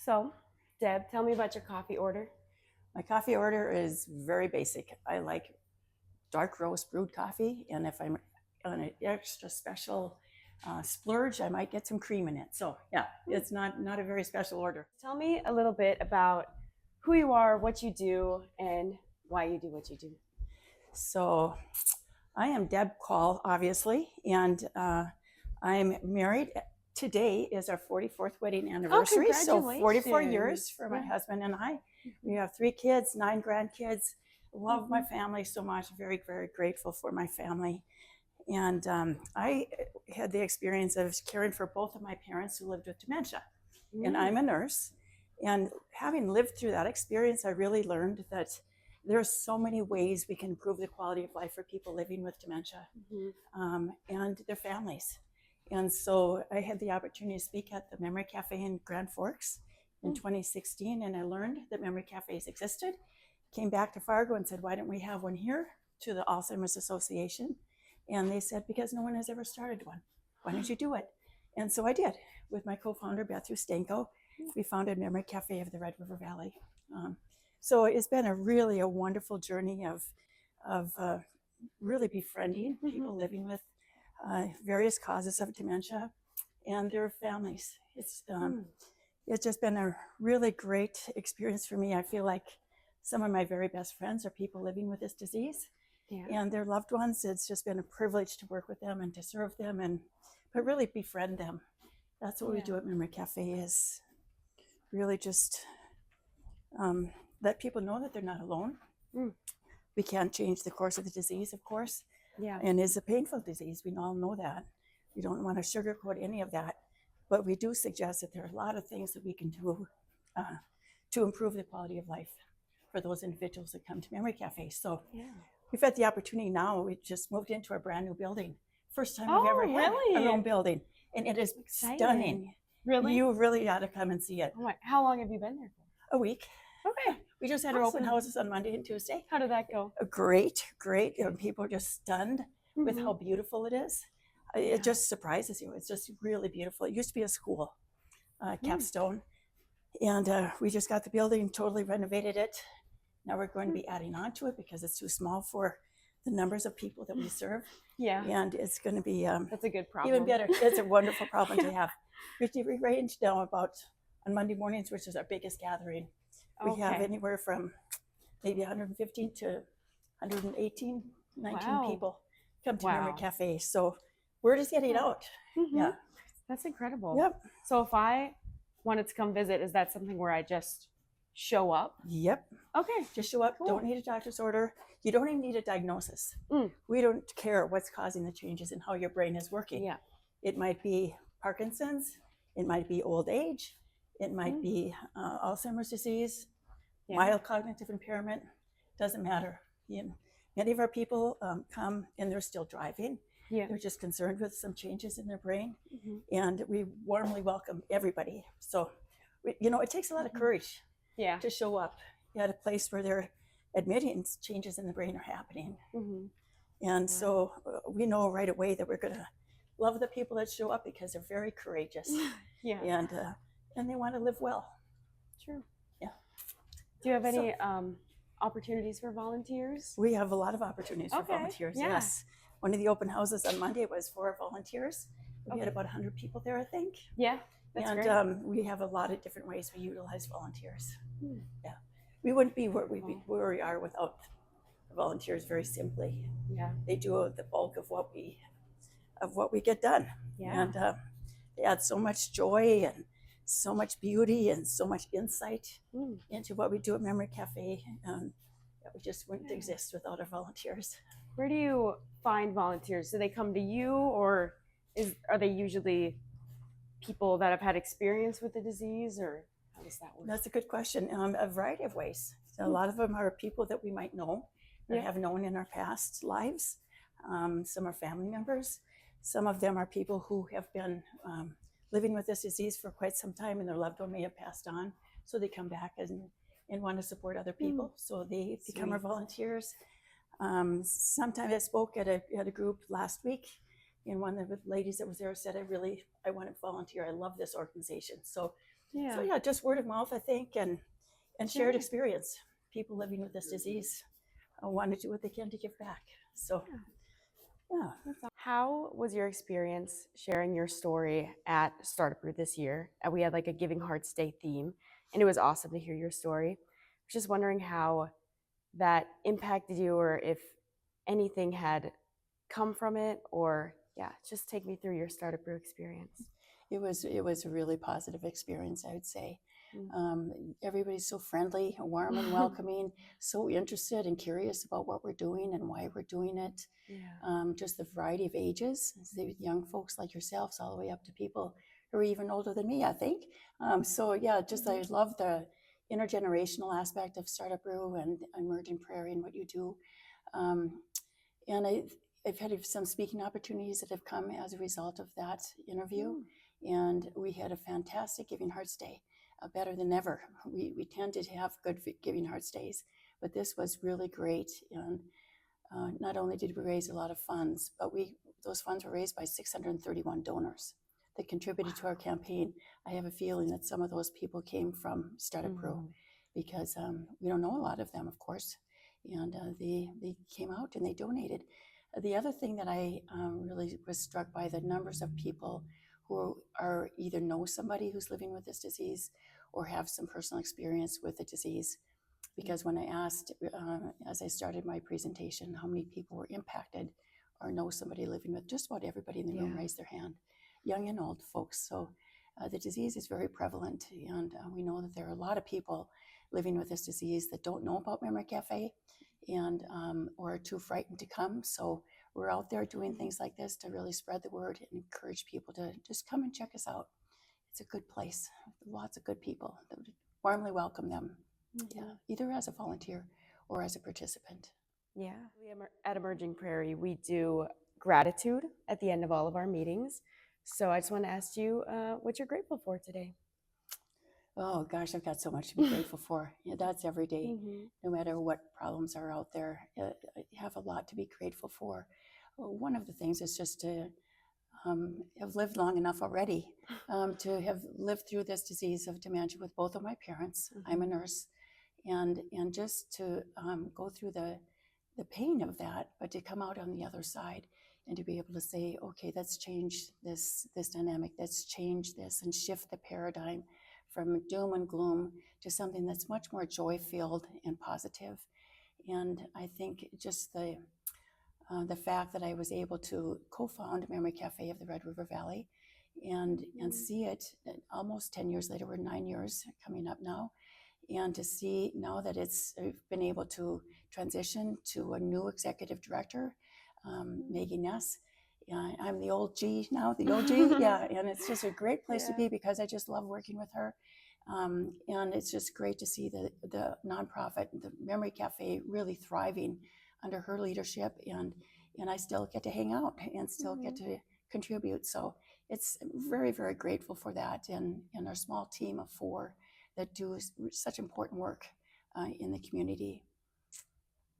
So, Deb, tell me about your coffee order. My coffee order is very basic. I like dark roast brewed coffee, and if I'm on an extra special splurge, I might get some cream in it. So yeah, it's not a very special order. Tell me a little bit about who you are, what you do, and why you do what you do. So I am Deb Kaul, obviously, and I'm married. Today is our 44th wedding anniversary. So 44 years for my husband and I. We have 3 kids, 9 grandkids. Love my family so much. Very, very grateful for my family. And I had the experience of caring for both of my parents who lived with dementia. And I'm a nurse. And having lived through that experience, I really learned that there's so many ways we can improve the quality of life for people living with dementia and their families. And so I had the opportunity to speak at the Memory Cafe in Grand Forks in 2016, and I learned that memory cafes existed. Came back to Fargo and said, why don't we have one here, to the Alzheimer's Association? And they said, because no one has ever started one. Why don't you do it? And so I did. With my co-founder, Beth Ustenko, we founded Memory Cafe of the Red River Valley. So it's been a wonderful journey of really befriending people living with various causes of dementia and their families. It's just been a really great experience for me. I feel like some of my very best friends are people living with this disease and their loved ones. It's just been a privilege to work with them and to serve them but really befriend them. That's what we do at Memory Cafe, is really just let people know that they're not alone. We can't change the course of the disease, of course. And it's a painful disease. We all know that. We don't want to sugarcoat any of that. But we do suggest that there are a lot of things that we can do to improve the quality of life for those individuals that come to Memory Cafe. So we've had the opportunity now. We just moved into our brand new building. First time we've ever had our own building. And it is stunning. Really? You really ought to come and see it. Oh my, how long have you been there for? A week. Okay. We just had our open houses on Monday and Tuesday. How did that go? Great. People are just stunned with how beautiful it is. It just surprises you. It's just really beautiful. It used to be a school, Capstone. And we just got the building, totally renovated it. Now we're going to be adding on to it because it's too small for the numbers of people that we serve. And it's going to be that's a good problem. Even better. It's a wonderful problem to have. We range now about on Monday mornings, which is our biggest gathering. We have anywhere from maybe 115 to 118, 19 people come to Memory Cafe. So we're just getting out. Yeah. That's incredible. Yep. So if I wanted to come visit, is that something where I just show up? Yep. Okay. Just show up. Cool. Don't need a doctor's order. You don't even need a diagnosis. We don't care what's causing the changes in how your brain is working. It might be Parkinson's. It might be old age. It might be Alzheimer's disease, mild cognitive impairment. Doesn't matter. Many of our people come and they're still driving. They're just concerned with some changes in their brain. And we warmly welcome everybody. So, it takes a lot of courage to show up at a place where they're admitting changes in the brain are happening. And so we know right away that we're going to love the people that show up because they're very courageous. And they want to live well. True. Do you have any opportunities for volunteers? We have a lot of opportunities for volunteers, yes. One of the open houses on Monday was for volunteers. We had about 100 people there, I think. That's great. We have a lot of different ways we utilize volunteers. We wouldn't be where we are without the volunteers, very simply. They do the bulk of what we get done. And they add so much joy and so much beauty and so much insight into what we do at Memory Cafe that we just wouldn't exist without our volunteers. Where do you find volunteers? Do they come to you, or are they usually people that have had experience with the disease, or how does that work? That's a good question. A variety of ways. So a lot of them are people that we might know or have known in our past lives. Some are family members. Some of them are people who have been living with this disease for quite some time, and their loved one may have passed on. So they come back and want to support other people. So they become our volunteers. Sometimes I spoke at a group last week, and one of the ladies that was there said, I want to volunteer. I love this organization. So yeah, just word of mouth, I think, and shared experience. People living with this disease want to do what they can to give back. So yeah. How was your experience sharing your story at StartupBREW this year? We had like a Giving Hearts Day theme, and it was awesome to hear your story. I was just wondering how that impacted you, or if anything had come from it, or just take me through your StartupBREW experience. It was a really positive experience, I would say. Everybody's so friendly, warm and welcoming, so interested and curious about what we're doing and why we're doing it. Just the variety of ages, the young folks like yourselves all the way up to people who are even older than me, I think. I love the intergenerational aspect of StartupBREW and Emerging Prairie and what you do. And I've had some speaking opportunities that have come as a result of that interview. And we had a fantastic Giving Hearts Day, better than ever. We tend to have good Giving Hearts Days, but this was really great. And not only did we raise a lot of funds, but those funds were raised by 631 donors that contributed to our campaign. I have a feeling that some of those people came from StartupBREW because we don't know a lot of them, of course. And they came out and they donated. The other thing that I really was struck by, the numbers of people who are either know somebody who's living with this disease or have some personal experience with the disease. Because when I asked, as I started my presentation, how many people were impacted or know somebody living with, just about everybody in the room raised their hand, young and old folks. So the disease is very prevalent, and we know that there are a lot of people living with this disease that don't know about Memory Cafe and or are too frightened to come. So we're out there doing things like this to really spread the word and encourage people to just come and check us out. It's a good place. Lots of good people that would warmly welcome them. Either as a volunteer or as a participant. At Emerging Prairie, we do gratitude at the end of all of our meetings. So I just want to ask you what you're grateful for today. Oh gosh, I've got so much to be grateful for. That's every day. No matter what problems are out there, I have a lot to be grateful for. One of the things is just to have lived long enough already to have lived through this disease of dementia with both of my parents. I'm a nurse, and just to go through the pain of that, but to come out on the other side and to be able to say, okay, let's change this dynamic, let's change this and shift the paradigm from doom and gloom to something that's much more joy-filled and positive. And I think just the fact that I was able to co-found Memory Cafe of the Red River Valley and see it almost 10 years later, we're 9 years coming up now, and to see now that I've been able to transition to a new executive director, Maggie Ness. I'm the old G now, the OG, and it's just a great place to be because I just love working with her. And it's just great to see the nonprofit, the Memory Cafe, really thriving under her leadership, and I still get to hang out and still get to contribute. So it's very, very grateful for that, and our small team of 4 that do such important work in the community.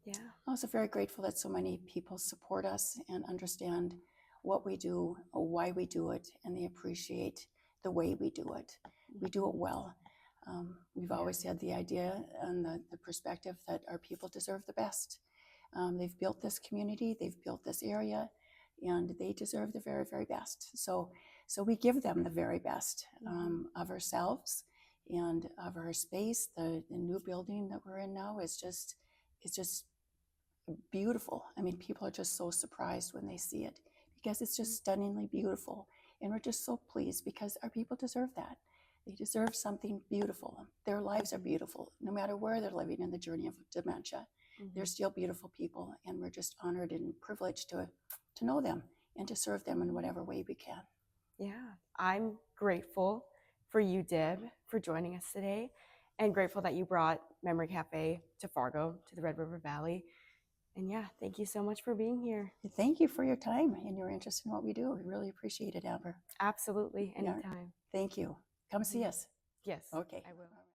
I'm also very grateful that so many people support us and understand what we do, why we do it, and they appreciate the way we do it. We do it well. We've always had the idea and the perspective that our people deserve the best. They've built this community, they've built this area, and they deserve the very, very best. So we give them the very best of ourselves and of our space. The new building that we're in now is just beautiful. I mean, people are just so surprised when they see it because it's just stunningly beautiful. And we're just so pleased because our people deserve that. They deserve something beautiful. Their lives are beautiful. No matter where they're living in the journey of dementia, they're still beautiful people. And we're just honored and privileged to know them and to serve them in whatever way we can. I'm grateful for you, Deb, for joining us today, and grateful that you brought Memory Cafe to Fargo, to the Red River Valley. And thank you so much for being here. Thank you for your time and your interest in what we do. We really appreciate it, Amber. Absolutely. Anytime. Thank you. Come see us. Yes. Okay. I will.